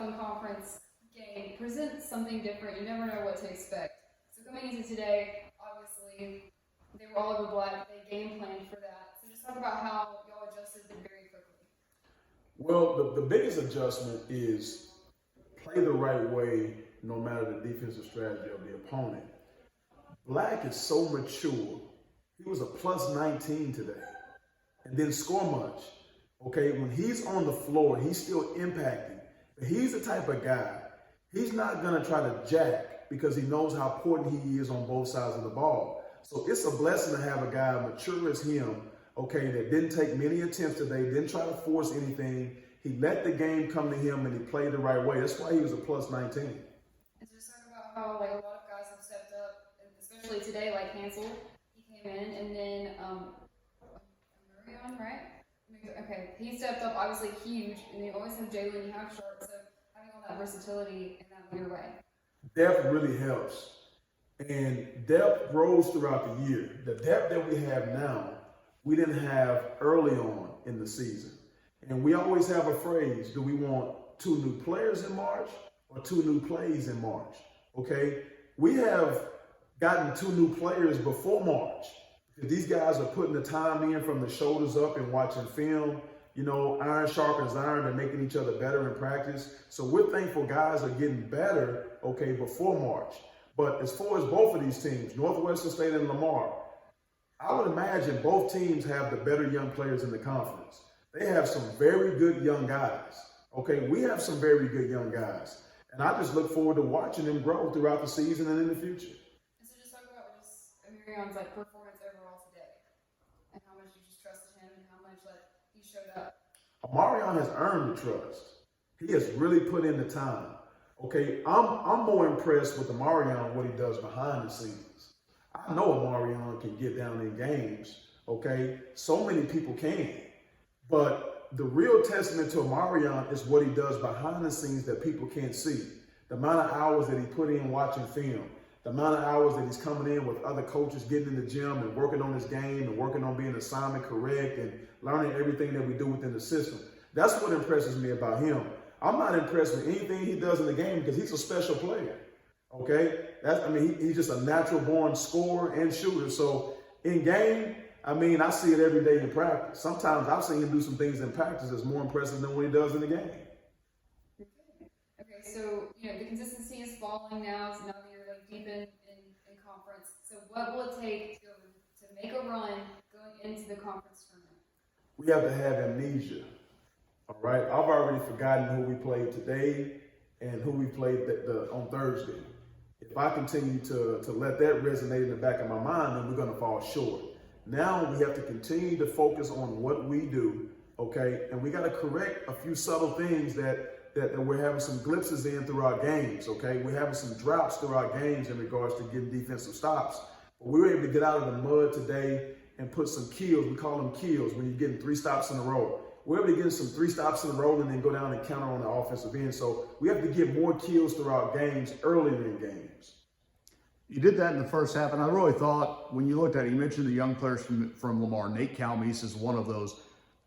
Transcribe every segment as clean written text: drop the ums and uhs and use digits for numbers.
in conference game presents something different. You never know what to expect. So coming into today, obviously, they were all over black. They game planned for that. So just talk about how y'all adjusted very quickly. Well, the biggest adjustment is play the right way no matter the defensive strategy of the opponent. Black is so mature. He was a plus 19 today and didn't score much. Okay, when he's on the floor, he's still impacting. But he's the type of guy, he's not going to try to jack because he knows how important he is on both sides of the ball. So it's a blessing to have a guy mature as him, okay, that didn't take many attempts today, didn't try to force anything. He let the game come to him and he played the right way. That's why he was a plus 19. And just talk about how like a lot of guys have stepped up, especially today, like Hansel, he came in, and then Marion, right? Okay, he stepped up, obviously huge, and you always have Jalen, you have Sharp, so having all that versatility in that your way. Depth really helps. And depth grows throughout the year. The depth that we have now, we didn't have early on in the season. And we always have a phrase, do we want 2 new players in March or 2 new plays in March? Okay, we have gotten 2 new players before March. These guys are putting the time in from the shoulders up and watching film. You know, iron sharpens iron. They're making each other better in practice. So we're thankful guys are getting better, okay, before March. But as far as both of these teams, Northwestern State and Lamar, I would imagine both teams have the better young players in the conference. They have some very good young guys. Okay, we have some very good young guys. And I just look forward to watching them grow throughout the season and in the future. And so just talk about just Amirion's like performance overall today and how much you just trusted him and how much like he showed up. Amarion has earned the trust. He has really put in the time. Okay, I'm more impressed with Amarion, what he does behind the scenes. I know Amarion can get down in games, okay? So many people can. But the real testament to Amarion is what he does behind the scenes that people can't see. The amount of hours that he put in watching film, the amount of hours that he's coming in with other coaches, getting in the gym and working on his game and working on being assignment correct and learning everything that we do within the system. That's what impresses me about him. I'm not impressed with anything he does in the game because he's a special player. Okay? He's just a natural born scorer and shooter. So in game, I see it every day in practice. Sometimes I've seen him do some things in practice that's more impressive than what he does in the game. Okay, so the consistency is falling now. So now that you're like deep in conference, so what will it take to make a run going into the conference tournament? We have to have amnesia. All right, I've already forgotten who we played today and who we played on Thursday. If I continue to let that resonate in the back of my mind, then we're going to fall short. Now we have to continue to focus on what we do, okay? And we got to correct a few subtle things that we're having some glimpses in through our games, okay? We're having some droughts through our games in regards to getting defensive stops. But we were able to get out of the mud today and put some kills. We call them kills when you're getting 3 stops in a row. We're able to get some 3 stops in a row and then go down and counter on the offensive end. So we have to get more kills throughout games earlier in games. You did that in the first half, and I really thought when you looked at it, you mentioned the young players from Lamar. Nate Calmes is one of those.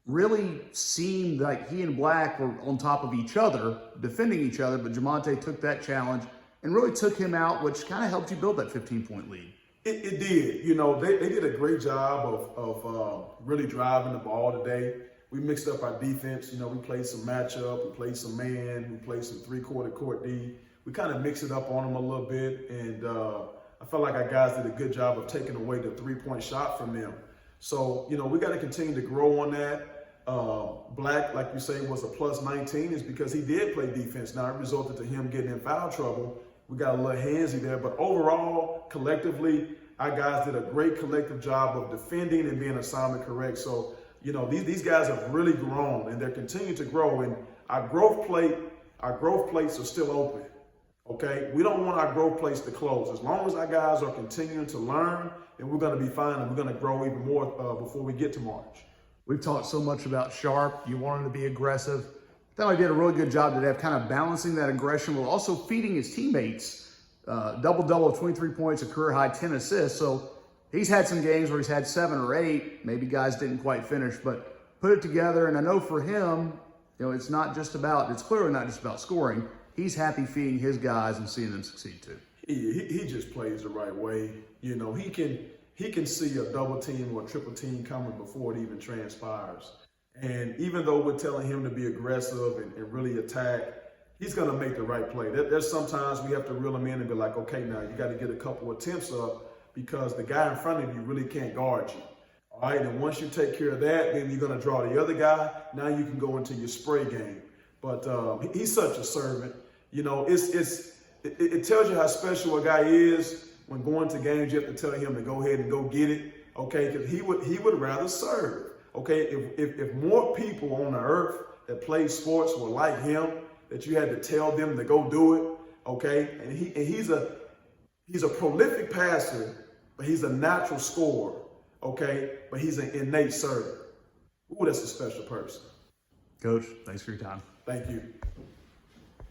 Really seemed like he and Black were on top of each other, defending each other, but Jamonte took that challenge and really took him out, which kind of helped you build that 15-point lead. It did. They did a great job of really driving the ball today. We mixed up our defense. We played some matchup, we played some man, we played some 3-quarter court D. We kind of mixed it up on them a little bit, and I felt like our guys did a good job of taking away the 3-point shot from them. So, we got to continue to grow on that. Black, like you say, was a plus 19 is because he did play defense. Now, it resulted to him getting in foul trouble. We got a little handsy there, but overall, collectively, our guys did a great collective job of defending and being assignment correct. So, these guys have really grown, and they're continuing to grow, and our growth plates are still open. Okay, we don't want our growth plates to close. As long as our guys are continuing to learn, then we're going to be fine, and we're going to grow even more before we get to March. We've talked so much about Sharp. You want him to be aggressive. I thought he did a really good job today of kind of balancing that aggression while also feeding his teammates. Double-double of 23 points, a career-high 10 assists. So he's had some games where he's had 7 or 8. Maybe guys didn't quite finish, but put it together. And I know for him, it's clearly not just about scoring. He's happy feeding his guys and seeing them succeed too. He just plays the right way. He can see a double team or a triple team coming before it even transpires. And even though we're telling him to be aggressive and really attack, he's going to make the right play. There's sometimes we have to reel him in and be like, okay, now you got to get a couple attempts up because the guy in front of you really can't guard you. All right, and once you take care of that, then you're going to draw the other guy. Now you can go into your spray game. But he's such a servant. It tells you how special a guy is when going to games. You have to tell him to go ahead and go get it, okay? Because he would rather serve, okay? If more people on the earth that play sports were like him, that you had to tell them to go do it, okay? And he's a prolific passer, but he's a natural scorer, okay? But he's an innate servant. Ooh, that's a special person. Coach, thanks for your time. Thank you.